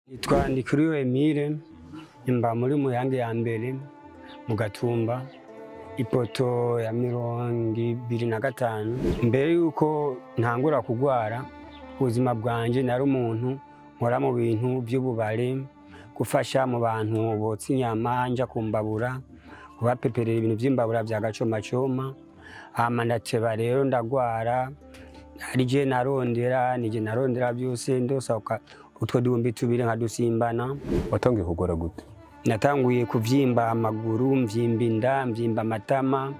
Ndikuriyo Emile imba muri Muyange ya mbere mu Gatumba ipoto ya 25. Mbere yuko ntangura kugwara ubuzima bwanje nari umuntu nkora mu bintu by'ububare, gufasha mu bantu botsa inyama, nja kumbabura, kubapeperera ibintu by'imbabura bya gacoma. Hama ndateba rero ndagwara, nije narondera byose ndosoka utwo duhumbi tubiri nkadusimbana. Watangiye kugora gute? Natanguye kuvyimba amaguru, mvyimba inda, mvyimba amatama,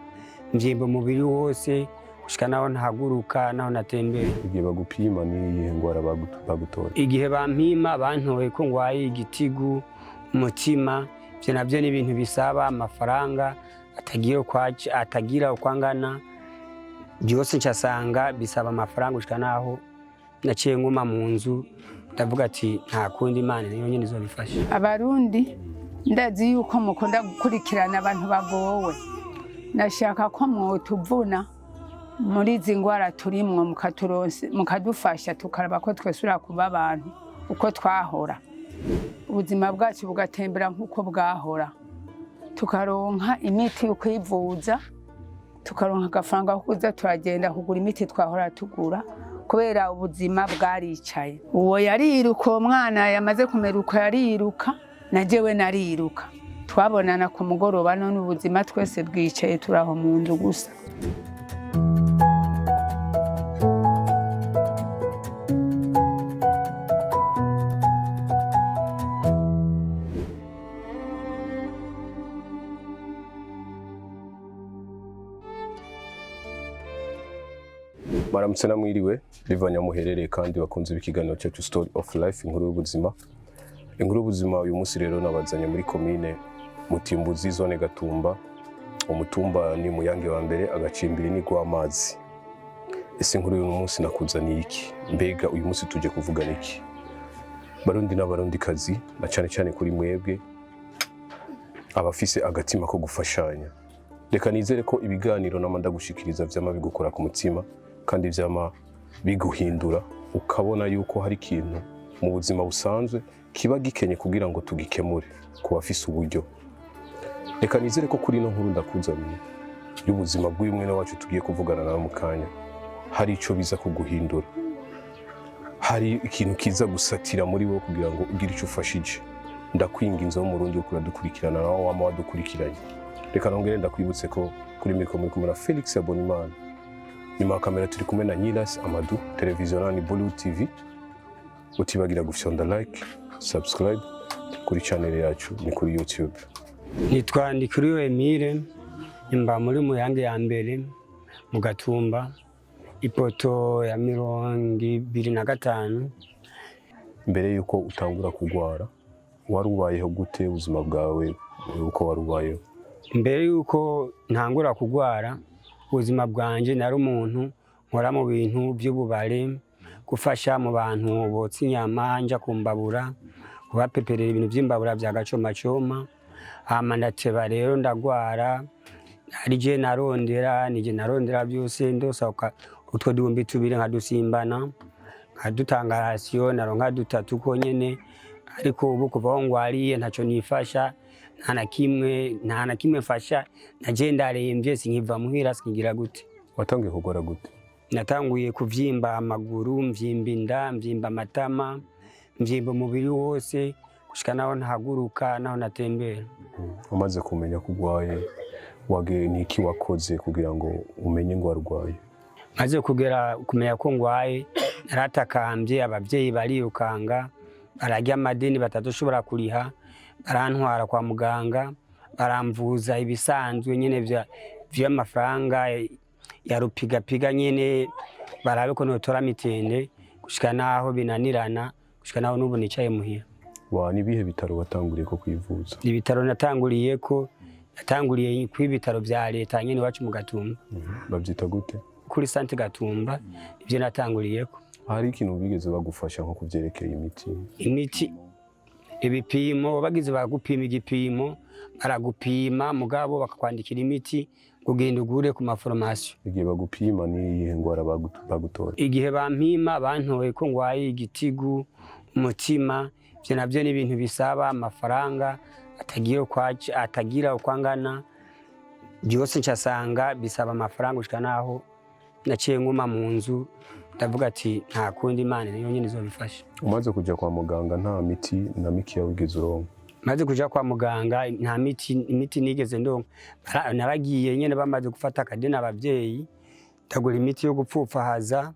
mvyimba umubiri wose gushika naho ntahaguruka naho natembera. Igihe bagupima ni ingwara bagutora? Igihe bampima bantoye ko ngwaye igitigu, umutima, ivyo navyo ni ibintu bisaba amafaranga atagira ukwangana, byose ncasanga bisaba amafaranga gushika naho naciye nguma mu nzu ndavuga ati nta kundi Imana niyo nyene izobifasha. Abarundi ndazi yuko mukunda gukurikirana abantu bagowe, nashaka ko mwotuvuna muri izi ngwara turimwo mukadufasha tukaraba ko twesura kuba abantu uko twahora, ubuzima bwacu bugatembera nk'uko bwahora, tukaronka imiti yo kwivuza, tukaronka agafaranga ko kuza turagenda kugura imiti twahora tugura kubera ubuzima bwaricaye. Uwo yariruka, uwo mwana yamaze kumeruka yariruka, na jewe nariruka. Twabonana ku mugoroba none ubuzima twese bwicaye turaho mu nzu gusa. Maramutse namwiriwe bivanya muherereye kandi bakunze ikiganiro cyacu Story of Life, inkuru y'ubuzima. Inkuru y'ubuzima uyu munsi rero nabazanye muri komine Mutimbuzi, zone Gatumba. Umutumba ni Muyange wa mbere, agacimbiri ni gw'amazi. Ese inkuru y'uyu munsi nakuzaniye iki? Mbega uyu munsi tuje kuvuga niki? Barundi n'abarundi kazi, na cyane kuri mwebwe abafise agatima ko gufashanya. Reka nizere ko ibiganiro namanda gushikiriza vyama bigukora ku mutima kandi vyama biguhindura, ukabona yuko hari ikintu mu buzima busanzwe kiba gikenye kugira ngo tugikemure ku bafise uburyo. Reka nizere ko kuri no nkuru ndakuzaniye y'ubuzima bw'uyu mwene wacu tugiye kuvugana nawe mu kanya hari ico biza kuguhindura, hari ikintu kiza gusatira muri wowe kugira ngo ugire ico ufashije. Ndakwinginze mu Burundi ukura dukurikirana nawe wama wadukurikiranye. Reka nongere ndakwibutse ko kuri mikro muri kumwe na Felix Abonimana, nyuma ya kamera turi kumwe na Nilas Amadou, televiziyo ni Bulu TV. Utibagira gufyonda like, subscribe kuri channel yacu ni kuri YouTube. Nitwa Ndikuriyo Emile imba muri Muyange ya mbere mu Gatumba ipoto ya 25. Mbere yuko utangura kugwara warubayeho gute ubuzima bwawe uko warubayeho? Mbere yuko ntangura kugwara ubuzima bwanje nari umuntu nkora mu bintu by'ububare, gufasha mu bantu botsa inyama, nja kumbabura, kubapeperera ibintu by'imbabura bya gacoma. Hama ndateba rero ndagwara, nije narondera byose ndosoka utwo duhumbi tubiri nkadusimbana, nkadutanga rasiyo naronka dutatu ko nyene. Ariko ubu kuva ngwariye ntaco nifasha, nta na kimwe fasha, naje ndaremvye sinkiva muhira singira gute. Watangiye kugora gute? Natanguye kuvyimba amaguru, mvyimba inda, mvyimba amatama, mvyimba umubiri wose gushika naho ntahaguruka naho natembera. Umaze kumenya kugwaye wage niki wakoze kugira ngo umenye ngo warwaye? Maze kumenya ko ngwaye naratakambye, abavyeyi barirukanga barajya amadeni batatoshobora kuriha, barantwara kwa muganga, baramvuza ibisanzwe nyene vy'amafaranga ya rupiga nyene, barabe ko notora mitende gushika naho binanirana, gushika naho nubu nicaye muhira. Ni bihe bitaro watanguriye ko kwivuza? Ibitaro natanguriye kw'ibitaro vya leta nyene wacu mu Gatumba. Bavyita gute? Kuri Sante Gatumba ivyo natanguriyeko. Hari ikintu bigeze bagufasha nko kuvyerekeye imiti? Ibipimo bagize bagupima igipimo, baragupima mugabo bakakwandikira imiti kugenda ugure ku maformation. Igihe bagupima ni ingwara bagutora? Igihe bampima bantoye ko ngwaye igitigu, umutima, ivyo navyo ni ibintu bisaba amafaranga atagira ukwangana, byose ncasanga bisaba amafaranga gushika naho naciye nguma mu nzu ndavuga ati nta kundi Imana niyo nyene izobifasha. Umaze kuja kwa muganga nta miti na miki wigeze uronka? Maze kuja kwa muganga nta imiti nigeze ndonka, naragiye nyene bamaze gufata akadeni abavyeyi ndagura imiti yo gupfupfahaza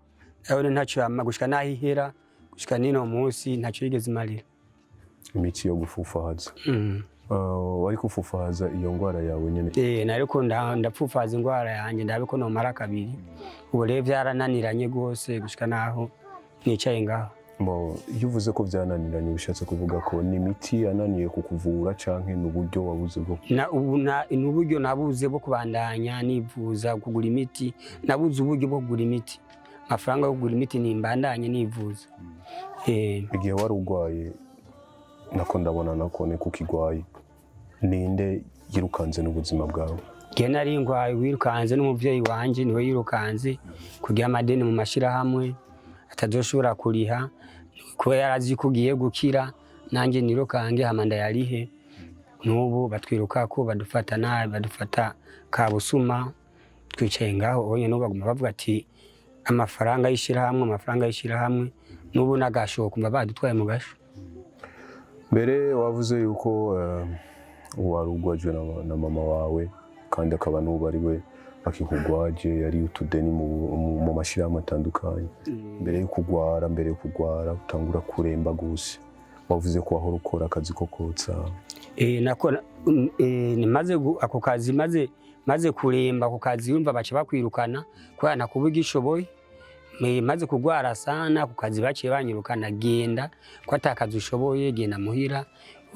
nayo ntaco yama gushika naho ihera gushika nino munsi ntaco yigeze imarira. Imiti yo gupfupfahaza wari gupfupfahaza iyo ngwara yawe nyene? Nariko ndapfupfahaza ingwara yanje ndabe ko nomara kabiri, ubu rero vyarananiranye gose gushika naho nicaye ngaho. Iyo uvuze ko vyananiranye bishatse kuvuga ko ni imiti yananiye kukuvura canke n'uburyo wabuze bwo? N'uburyo nabuze bwo kubandanya nivuza kugura imiti, nabuze uburyo bwo kugura imiti, amafaranga yo kugura imiti nimbandanye nivuza. Igihe wari urwaye nako ndabona nako ni kukigwaye, ninde yirukanze n'ubuzima bwawe? Igihe nari ngwaye wirukanze n'umuvyeyi wanje niwe yirukanze kugira amadeni mu mashirahamwe atazoshobora kuriha, kuba yarazi ko ugiye gukira nanje nirukange hama ndayarihe. N'ubu batwirukako badufata nabi, badufata kabusuma, twicaye ngaho onye n'ubu baguma bavuga ati amafaranga y'ishirahamwe, n'ubu nagashoka umva badutwaye mu gasho. Mbere wavuze yuko wari ugwajwe na mama wawe kandi akaba n'ubu ari we akikugwaje, yari utudeni mu mashirahamwe atandukanye. Mbere yo kugwara utangura kuremba gose, wavuze ko wahora ukora akazi ko kotsa? Nakora maze ako kazi maze kuremba ako kazi yumva baca bakwirukana kubera nakuba igishoboye. Maze kugwara sana ku kazi baciye banyirukana, genda ko atakazi ushoboye, genda muhira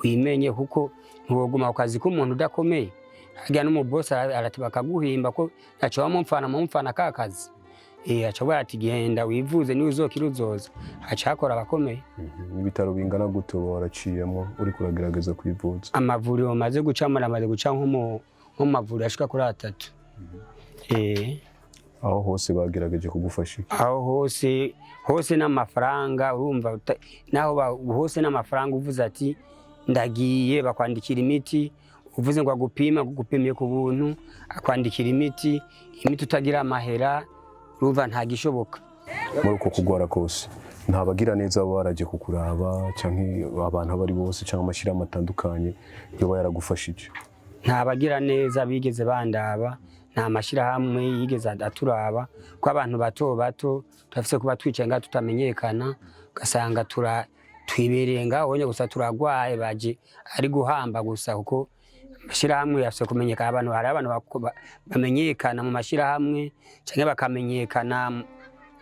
wimenye kuko ntiwoguma ku kazi k'umuntu udakomeye. Harya n'umubosi aratibaka guhimba ko naco wamumfana ka kazi. Aca ati genda wivuze ni uzokira uzoza, aca akora abakomeye. Ibitaro bingana gute waraciyemo uri kuragerageza kwivuza? Amavuriro maze gucamo namaze guca nko mu mavuriro ashika kuri 3. Aho hose bagerageje kugufasha? Aho hose n'amafaranga, urumva naho hose n'amafaranga, uvuze ati ndagiye bakwandikira imiti, uvuze ngo gupimye ku buntu, akwandikira imiti utagira amahera, urumva nta gishoboka. Muri uko kugwara kose nta bagira neza baraje kukuraba canke abantu abari bose canke amashirahamwe atandukanye yoba yaragufashije? Nta bagira neza bigeze bandaba, nta mashirahamwe yigeze aturaba, ko abantu bato turafise kuba twicaye ngaho tutamenyekana, ugasanga twibereye ngaho onye gusa turagwaye, baje ari guhamba gusa kuko amashirahamwe yafise kumenyekana. Abantu hari abantu bamenyekana mu mashirahamwe canke bakamenyekana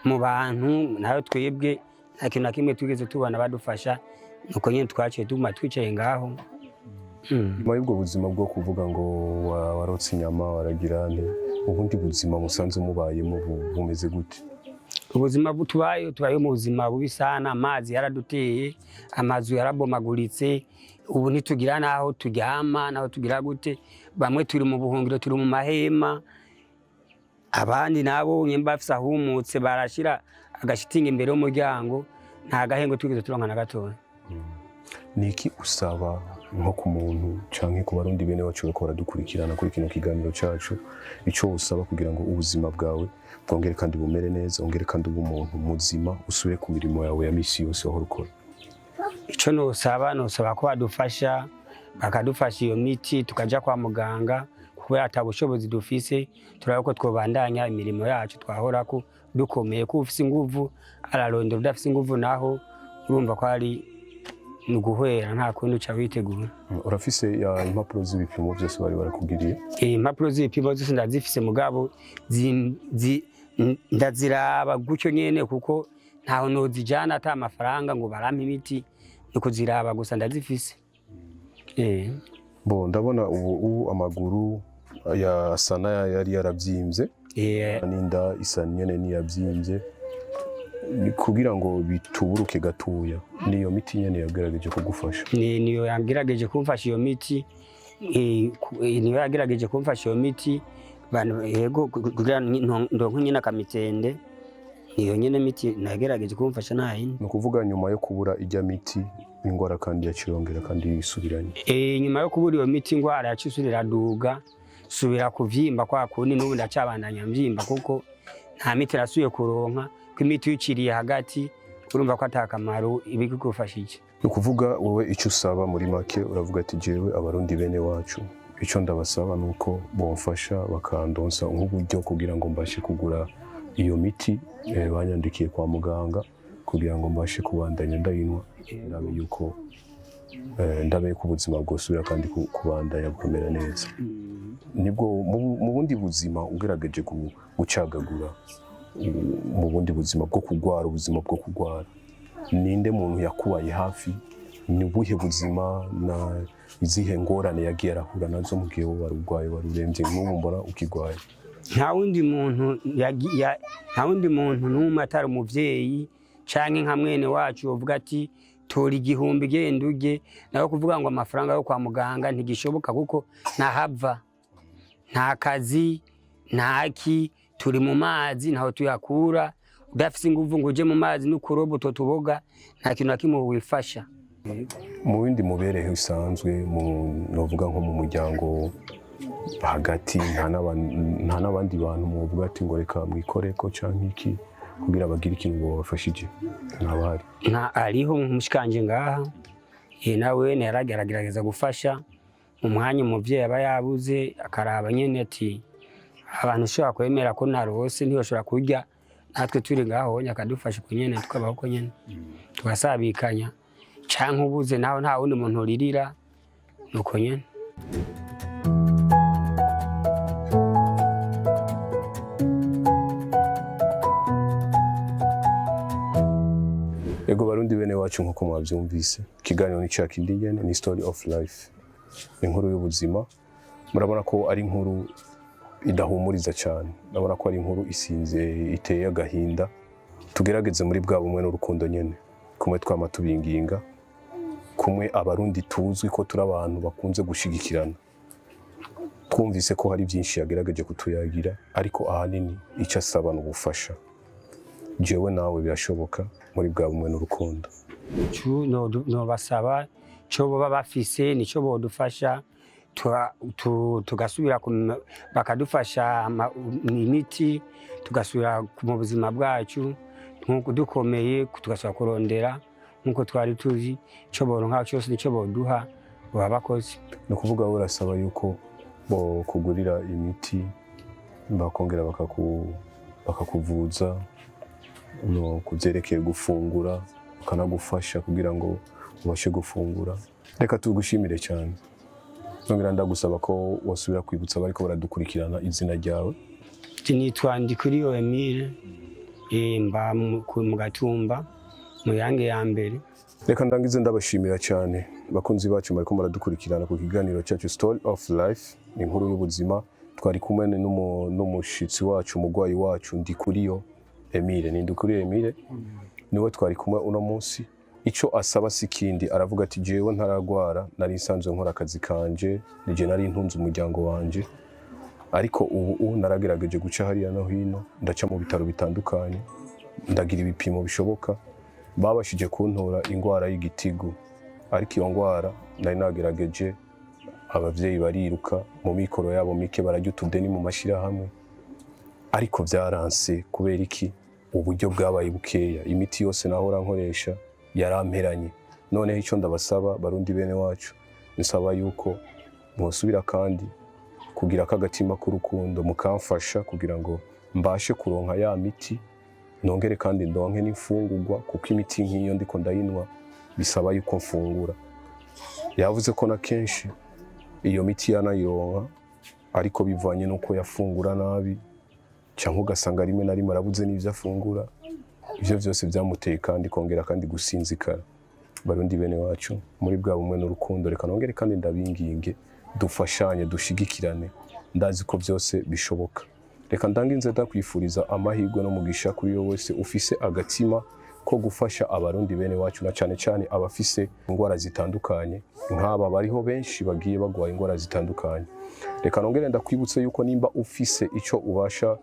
mu bantu, nayo twebwe nta kintu na kimwe twigeze tubona badufasha, nuko nyene twaciye tuguma twicaye ngaho. Nyuma y'ubwo buzima bwo kuvuga ngo warotse inyama waragira nte, ubundi buzima musanze mubayemo bumeze gute? Ubuzima tubaye mu buzima bubi sana, amazi yaraduteye, amazu yarabomaguritse, ubu ntitugira naho turyama naho tugira gute, bamwe turi mu buhungiro, turi mu mahema, abandi nabo nyemba bafise ahumutse barashira agashitinga imbere y'umuryango, nta gahengo twigeze turonka na gatoya. Niki usaba nko ku muntu canke ku barundi bene wacu bariko baradukurikirana kuri kino kiganiro cacu, ico usaba kugira ngo ubuzima bwawe bwongere kandi bumere neza, ongere kandi ube umuntu muzima, usubire ku mirimo yawe ya misi yose wahora ukora? Ico nosaba ko badufasha, bakadufasha iyo miti tukaja kwa muganga, kubera ata bushobozi dufise, turaba ko twobandanya imirimo yacu twahorako dukomeye. Ko ufise inguvu ararondera, udafise inguvu naho urumva ko ari nuguhwera, nta kundi uca witegura. Urafise impapuro z'ibipimo vyose bari barakugiriye? Impapuro z'ibipimo zose ndazifise, mugabo ndaziraba gutyo nyene kuko ntaho nozijana ata amafaranga ngo barampe imiti, nuko ziraba gusa ndazifise. Ndabona ubu amaguru ya sana yari yaravyimbye, n'inda isa nyene niyavyimbye, kugira ngo bituburuke gatoya, niyo miti nyene yagerageje kugufasha? Niyo yagerageje kumfasha iyo miti, niyo yagerageje kumfasha iyo miti, yego kugira ndonke nyene akamitende, niyo nyene miti nagerageje kumfasha nta yindi. Nukuvuga nyuma yo kubura ijya miti ingwara kandi yakirongera kandi yisubiranye. Nyuma yo kubura iyo miti ingwara yacisubira duga subira kuvyimba kwa kundi n'ubu ndacabandanya mvyimba kuko nta miti rasuye kuronka ko imiti yiciriye hagati urumva ko atakamaro ibigufashije. Ukuvuga wowe icyo usaba muri make uravuga ati jewe abarundi bene wacu icyo ndabasaba nuko bomfasha bakandonsa nk'uburyo kugira ngo mbashe kugura iyo miti banyandikiye kwa muganga kugira ngo mbashe kubandanya ndayinwa ndabe yuko ndabe ko ubuzima bwosubira kandi kubandanya bukomera neza. Nibwo mu bundi buzima ugerageje gucagagura mu bundi buzima bwo kugwara ubuzima bwo kugwara ninde muntu yakubaye hafi ni buhe buzima na izihe ngorane yagiye arahura nazo mu gihe warugwaye warurembye n'ubu mbona ukigwaye? Nta wundi muntu n'umwe atari umuvyeyi canke nka mwene wacu uvuga ati tora igihumbi genda urye naho kuvuga ngo amafaranga yo kwa muganga ntigishoboka kuko ntahava nta kazi ntaki turi mu mazi ntaho tuyakura udafise inguvu ngo uje mu mazi n'ukurobo tuboga nta kintu nakimwe wifasha. Mu bindi mubereho bisanzwe novuga nko mu muryango hagati nta n'abandi bantu muvuga ati ngo reka mwikoreko canke iki kugira bagira ikintu ngo bafashije ntabari? Ariho mushikanje ngaha nawe yaragerageza gufasha mu mwanya umuvyeyi aba yabuze akaraba nyene ati abantu ushobora kwemera ko narose ntiyoshobora kurya natwe turi ngaho nyakadufasha ko nyene tukabaho ko nyene tugasabikanya canke ubuze naho nta wundi muntu uririra nuko nyene. Ego barundi bene wacu nkuko mwavyumvise ikiganiro ni cya kindi nyene ni story of life, inkuru y'ubuzima. Murabona ko ari inkuru idahumuriza cyane, ndabona ko ari inkuru isinze iteye agahinda. Tugerageze muri bwa bumwe n'urukundo nyene kumwe twama tubinginga kumwe abarundi tuzwi ko turi abantu bakunze gushigikirana. Twumvise ko hari byinshi yagerageje kutuyagira ariko ahanini icyo asaba n'ubufasha. Jewe nawe birashoboka muri bwa bumwe n'urukundo. No basaba cyo baba bafise nico bodufasha tugasubira bakadufasha imiti tugasubira mu buzima bwacu nkuko dukomeye tugasubira kurondera nkuko twari tuzi cyo boronka cyose nico boduha baba bakoze. No kuvuga urasaba yuko bo kugurira imiti bakongera bakakuvuza no kuvyerekeye gufungura bakanagufasha kugira ngo ubashe gufungura. Reka tugushimire cyane. Nongera ndagusaba ko wasubira kwibutsa bariko baradukurikirana izina ryawe. Nitwa Ndikuriyo Emile mba mu Gatumba mu yange ya mbere. Reka ndangize ndabashimira cyane bakunzi bacu bariko baradukurikirana ku kiganiro cyacu Story of Life, inkuru y'ubuzima. Twari kumwe n'umushitsi wacu umugwayi wacu Ndikuriyo Emile. Ni Ndikuriyo Emile niwe twari kumwe uno munsi. Ico asaba sikindi aravuga ati jewe ntaragwara nari nsanzwe nkora akazi kanje nije nari ntunze umuryango wanje ariko ubu naragerageje guca hariya no hino ndaca mu bitaro bitandukanye ndagira ibipimo bishoboka babashije kuntora ingwara y'igitigu ariko iyo ngwara nari nagerageje abavyeyi bariruka mu mikoro yabo mike barajya utudeni mu mashira hamwe ariko byaranse kubera iki uburyo bwabaye bukeya imiti yose nahora nkoresha yaramperanye. None icyo ndabasaba barundi bene wacu nsaba yuko mwosubira kandi kugira akagatima k'urukundo mukamfasha kugira ngo mbashe kuronka ya miti nongere kandi ndonke n'imfungurwa kuko imiti nk'iyo ndiko ndayinwa bisaba yuko mfungura. Yavuze ko na kenshi iyo miti yanayironka ariko bivanye nuko yafungura nabi cyangwa ugasanga rimwe na rimwe arabuze n'ivyo afungura. Ivyo vyose byamuteye kandi kongera kandi gusinzikara. Barundi bene wacu muri bwa bumwe n'urukundo reka nongere kandi ndabinginge dufashanye dushigikirane ndazi ko byose bishoboka. Reka ndanginze ndakwifuriza amahirwe no mugisha kuri yo wese ufise agatima ko gufasha abarundi bene wacu na cyane cyane abafise ingwara zitandukanye nk'aba bariho benshi bagiye bagwaye ingwara zitandukanye. Reka nongere ndakwibutse yuko nimba ufise ico ubasha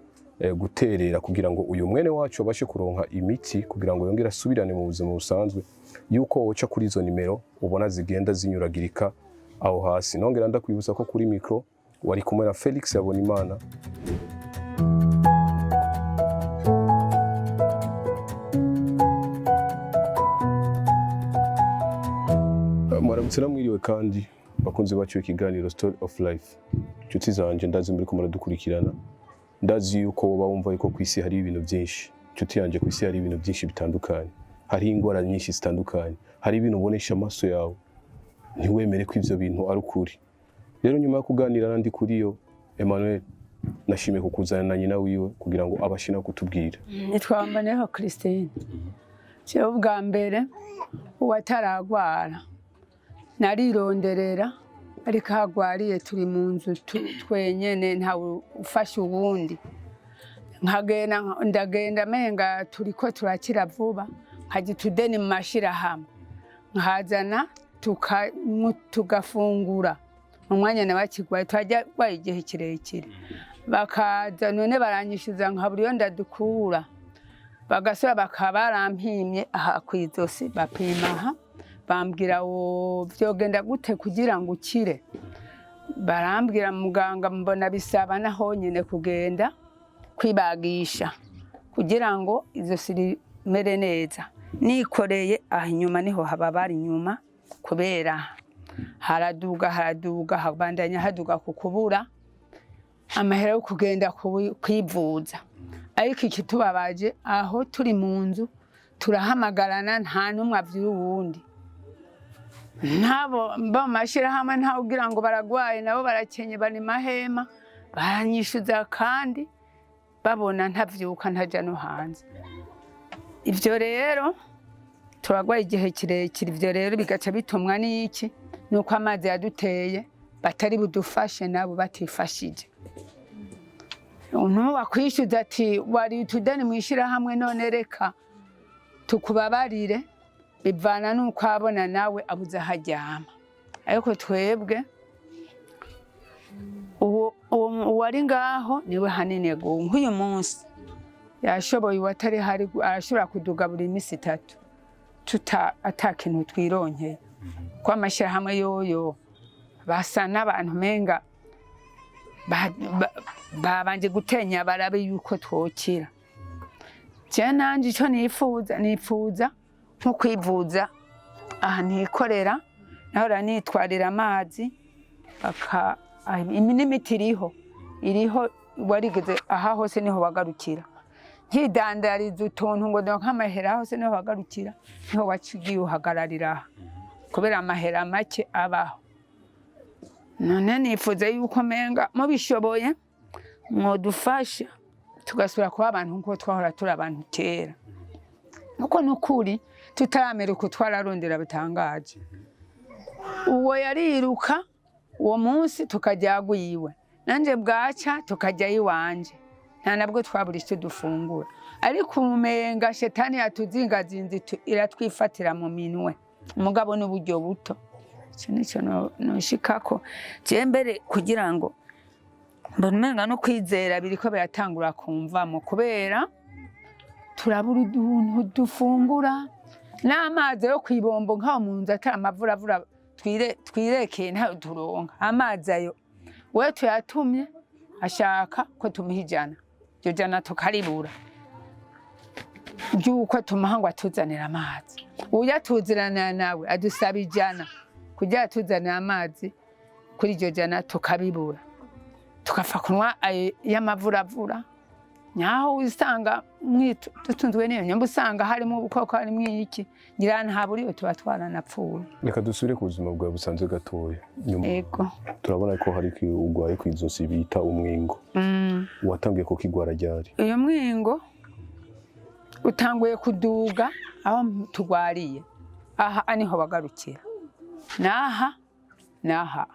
guterera kugira ngo uyu mwene wacu abashe kuronka imiti kugira ngo yongere asubirane mu buzima busanzwe, yuko woca kuri izo nimero ubona zigenda zinyuragirika aho hasi. Nongera ndakwibutsa ko kuri micro wari kumwe na Felix Yabonimana. Mwaramutse namwiriwe kandi bakunze bacu ikiganiro Story of Life. Inshuti zanje ndazi muri ko muradukurikirana, ndazi yuko woba wumva yuko kwisi hari ibintu byinshi. Inshuti yanje kwisi hari ibintu byinshi bitandukanye, hari ingwara nyinshi zitandukanye, hari ibintu ubonesha amaso yawe ntiwemere ko ivyo bintu ari ukuri. Rero nyuma yo kuganira na Ndikuriyo Emile, nashimye kukuzana na nyina wiwe kugira ngo abashina kutubwira. Nitwambaneho Christine. Cyo ubwa mbere uwataragwara narironderera ariko hagwariye turi mu nzu twenyene ntawe ufasha ubundi. Ndagenda menga turiko turakira vuba nkaje tudeni mu mashirahamwe nkazana tugafungura umwanya nabakigwaye twajya igihe kirekire bakaza none baranyishuza nkaburiyo ndadukura bagasura bakabarampimye aha kwizosi bapima aha bambwira wo vyogenda gute kugira ngo ukire. Barambwira muganga mbona bisaba naho nyene kugenda kwibagisha kugira ngo izosi rimere neza. Nikoreye aha inyuma niho haba bari inyuma kubera haraduga habandanya haduga kukubura amahera yo kugenda kwivuza. Ariko ikitubabaje aho turi mu nzu turahamagarana nta numwe avyira uwundi. Ntabo bamashirahamwe ntawe ugira ngo baragwaye nabo barakenye bari mahema baranyishuza kandi babona ntavyuka ntaja no hanze. Ivyo rero turagwaye igihe kirekire. Ivyo rero bigaca bitumwa n'iki nuko amazi yaduteye batari budufashe nabo batifashije. Umuntu wakwishuza ati wari tudani mwishira hamwe none reka tukubabarire bivana nuko abona nawe abuze hajyama. Ariko twebwe uwari ngaho niwe hanene go nk'uyu munsi yashoboye watari hari arashobora kuduga buri minsi 3 atakintu twironkeye kwa mashira hamwe yoyo basa n'abantu menga babanje gutenya barabe yuko twokira. Je nanje ico nifuza nko kwivuza aha ntikorera naho nitwarira amazi baka n'imiti iriho warigeze aha hose niho wagarukira. Nkidandariza utuntu ngo nk'amahera hose niho wagarukira niho wacigiye uhagararira kubera amahera make abaho. None nifuza yuko menga mubishoboye mwodufasha tugasubira kuba abantu nko twahora turi abantu kera. Nuko nukuri tutaramera uko twararondera bitangaje. Uwo yariruka uwo munsi tukajya Wiwe nanje bwaca tukajya iwanje nta nabwo twabura icyo dufungura. Ariko umenga shetani yatuzingazinze iratwifatira mu minwe umugabo n'uburyo buto. Nico noshikako je mbere kugira ngo mbonenga no kwizera biriko biratangura kumvamo kubera turabura uduntu dufungura n'amazi yo kwibombo nkaho mu nzu atari amavuravura twirekeye ntayo turonka. Amazi ayo we tuyatumye ashaka ko tumuhijana iryo jana tukaribura ryuko tumuhangwa atuzanira amazi. Uyatuzirana nawe adusaba ijana kugira atuzanira amazi kuri iryo jana tukabibura tukafa kunwa y'amavuravura. Nyaho usanga dutunzwe niyo nyambo usanga harimo ubukoko harimo iki ngira ntaburiyo tuba twaranapfuye. Reka dusubire ku buzima bwawe busanzwe gatoya. Yego turabona ko hari ugwaye kwizosi bita umwingo. Watangiye ko kigwara ryari? Uyo mwingo utanguye kuduga aho tugwariye aha aniho bagarukira naha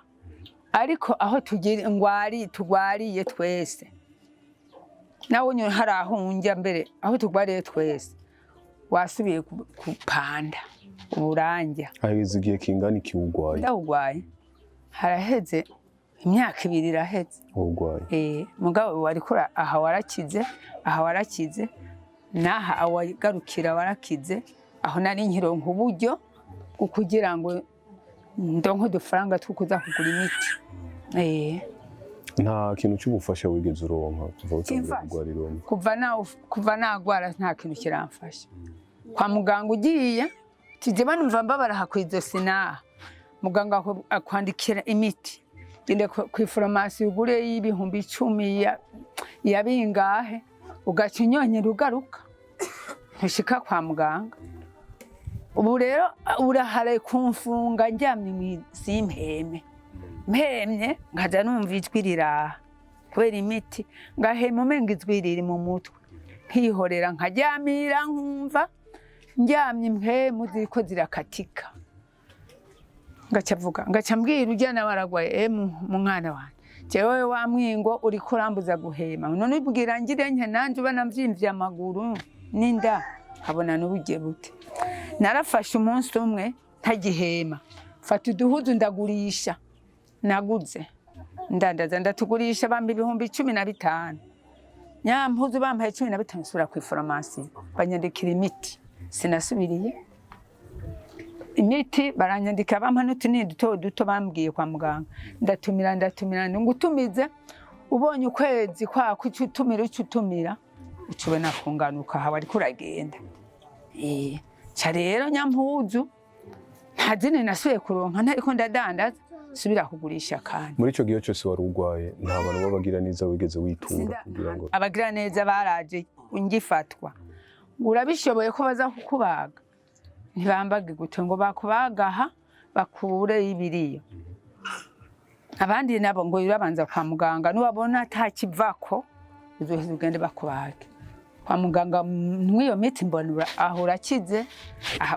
ariko aho tugira ingwari tugwariye twese nawe nyo hari aho unjya mbere aho tugwariye twese wasubiye kupanda uburanja. Haheze igihe kingana iki ugwaye? Ndagwaye haraheze imyaka 2 iraheze urwaye mugabo warikora aha warakize naha awagarukira warakize aho nari nkironka uburyo kugira ngo ndonko udufaranga tukuza kugura imiti nta kintu cy'ubufasha wigeze uronka kuva nagwara nta kintu kiramfasha kwa muganga ugiye tije banumva mbabara hakwizosi naha muganga akwandikira imiti inde ku farumasi ugure y'ibihumbi 10 ya bingahe ugaca unyonyera ugaruka ntushika kwa muganga ubu rero urahare kumfunga njyamye mw'impeme mpemye ngaja numva ijwi riraha kubera imiti ngahema umenga ijwi riri mu mutwe nkihorera nkaryamira nkumva njyamye impemu ziriko zirakatika ngaca mbwira ujyana Baragwaye mu mwana wanje jewe wa mwingo uriko urambuza guhema none ubwira ngire nke nanje ubana mvyimvye amaguru ninda habona n'ubuje bute narafashe umunsi umwe ntagihema fata uduhuzu ndagurisha naguze ndandaza ndatugurisha bamba ibihumbi 15 nyampuzu bampaye 15 sura ku farumasi banyandikira imiti sinasubiriye imiti baranyandika bampa n'utunini duto bambwiye kwa muganga ndatumira ngutumize ubonye ukwezi kwa ucutumira ucubona kunganuka hawa ari kuragenda ca rero nyampuzu ntazine nasuye kuronka ntariko ndadandaza subira kugurisha kandi muri ico gihe cyose wari urwaye nta bantu babagira neza wigeze witunga kugira ngo abagira neza baraje ungifatwa urabishoboye ko baza kukubaga ntibambage gute ngo bakubagaha bakure ibiriyo abandi nabo ngo urabanza kwa muganga nuwabona atakivako uzoheza ugende bakubage kwa muganga mwiyo miti mbona aho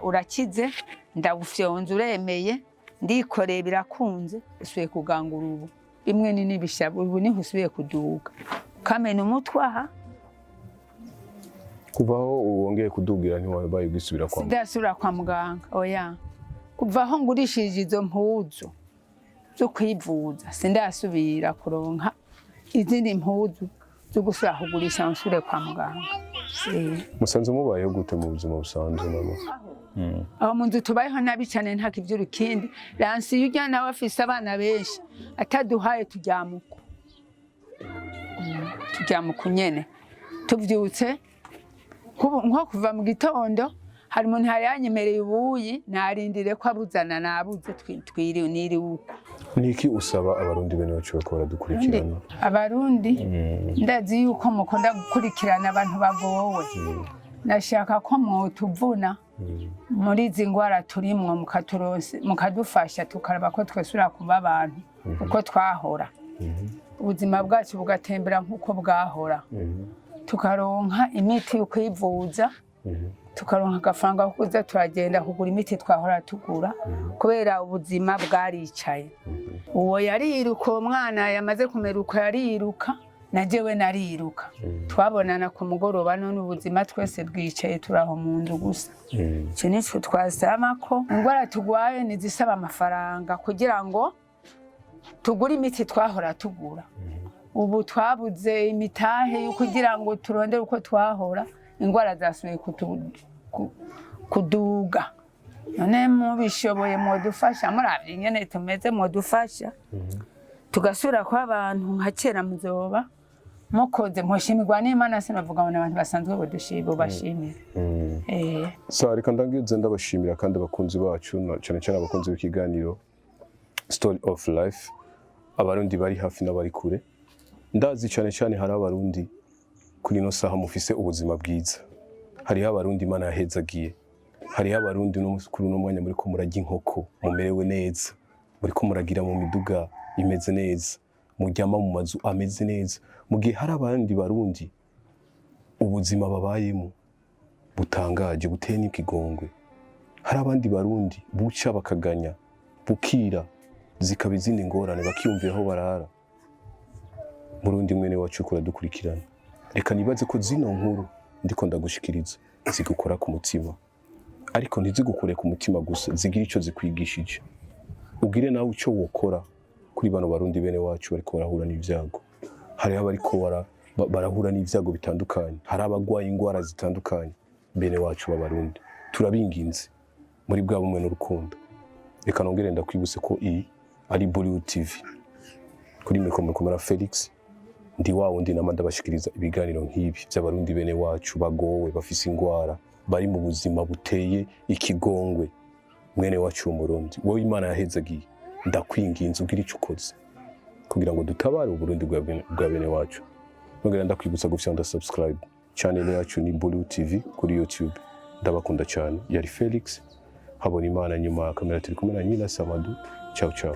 urakize ndagufyonza uremeye ndikoreye birakunze usuye kugangura ubu bimwe ni nibishabo ubu ni nkusubiye kuduga kamena umutwe aha kuvaho wongeye kudugira ntiwabaye gusubira kwa muganga ndasubira kwa muganga oya kuvaho ngurishije izo mpuzu zo kwivuza sindasubira kuronka izindi mpuzu zo gusubira kugurisha nsubire kwa muganga musanze mubayeho gute mu buzima busanzwe nabo aho mu nzu tubayeho nabi cyane nta kivyuru kindi ransi yujya nawe afise abana benshi ataduhaye tujyamuku nyene tuvyutse nko kuva mu gitondo hari umuntu yanyemereye ubuyi narindire ko abuzana nabuze twiriwe niriwe niki usaba abarundi bene bacu bakora dukurikirana abarundi ndazi yuko mukunda gukurikirana abantu bagowe nashaka ko mwotuvuna muri izi ngwara turimwo mukadufasha tukaraba ko twesura kuba abantu uko twahora ubuzima bwacu bugatembera nk'uko bwahora tukaronka imiti yo kwivuza tukaronka agafaranga ko kuza turagenda kugura imiti twahora tugura kubera ubuzima bwaricaye uwo yariruka umwana yamaze kumeruka yariruka najewe nariruka twabonana ku mugoroba none ubuzima twese bwicaye turaho mu nzu gusa cyo nico twasama ko ingwara tugwaye nizisaba amafaranga kugira ngo tugure imiti twahora tugura ubu twabuze imitahe yo kugira ngo turondere uko twahora ingwara zasubiye kuduga none mubishoboye modufasha muravye nyene tumeze modufasha tugasura kwa abantu nka kera muzoba mukoze mposhimirwa n'Imana sinavuga ngo abantu basanzwe bodushibo bashimira so reka ndangize ndabashimira kandi abakunzi bacu cyane cyane abakunzi b'ikiganiro Story of Life abarundi bari hafi n'abari kure ndazi cyane hari abarundi kuri no saha mufise ubuzima bwiza hari abarundi Imana yahezagiye hari abarundi no kuri no mwanya muri ko murajya inkoko mumerewe neza muri ko muragira mu miduga imeze neza mujyama mu mazu ameze neza mugihe hari abandi barundi ubuzima babayemo butangaje buteye n'ikigongwe hari abandi barundi buca bakaganya bukira zikaba izindi ngorane bakiyumviraho barara murundi mwene wacu kura dukurikirana reka nibaze ko zino nkuru ndiko ndagushikiriza zigukora ku mutima ariko ntizigukure ku mutima gusa zigira ico zikwigishije ugire nawe ico wokora kuri bano barundi bene wacu bariko barahura n'ivyago. Hari abariko barahura n'ivyago bitandukanye, hari abagwaye ingwara zitandukanye bene wacu b'abarundi. Turabinginze muri bwa bumwe n'urukundo. Reka nongere ndakwibutse ko iyi ari Bollywood TV. Kuri mikoro kumara Felix ndi wundi nama ndabashikiriza ibiganiro nk'ibi by'abarundi bene wacu bagowe bafise ingwara bari mu buzima buteye ikigongwe. Mwene wacu w'umurundi wowe Imana yahezagiye, ndakwinginze ugira icyo ukoze kugira ngo dutabare uburundi bwa bene wacu. Nongera ndakwibutsa gufyonda subscribe. Channel yacu ni Bollywood TV kuri YouTube. Ndabakunda cyane. Yari Felix Habonimana, nyuma ya kamera turi kumwe na Nyina Samadu. Ciao ciao.